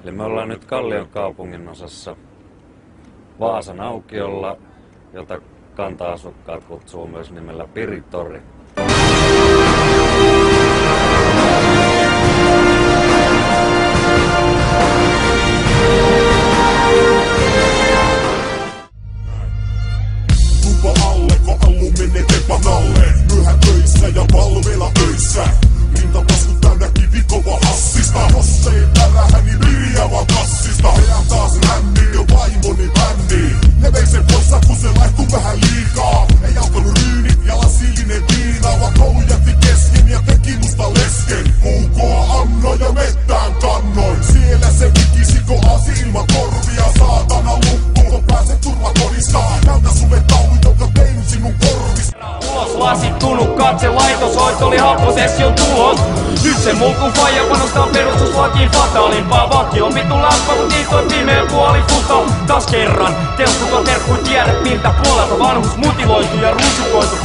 Eli me ollaan nyt Kallion kaupungin osassa Vaasan aukiolla, jota kanta-asukkaat kutsuu myös nimellä Piritori. Tupa alle, kun allu menee tepanalle. Myöhä töissä ja valveilla töissä. Rintapasku täynnä kivikova hassista. Jos ei pärähä, niin Mirjava kassista. Heidän taas lämmin jo vaimoni bändi. Ne vei sen poissa, kun se laihtui vähän liikaa. Ei auttanut ryynit ja lasillinen viina. Vaan koulu jätti kesken ja teki musta lesken. Puukoa annoin ja mettään kannoin. Siellä se vikisi, kun aasi ilman korvia. Saatana lukko, kun pääset turvakodista. Näytä sulle taulu, jonka tein sinun korvista. Ulos lasit tunut katse, laitoshoito oli happosession tulos. Nyt se mulkun faija panostaa perustuslakiin fataalimpaa. Vakki on vittu lämpä, mut niin toi pimeä puoli futa. Taas kerran, telkkuko terkkui tiedät miltä puolelta vanhus mutiloitu ja rusikoitu.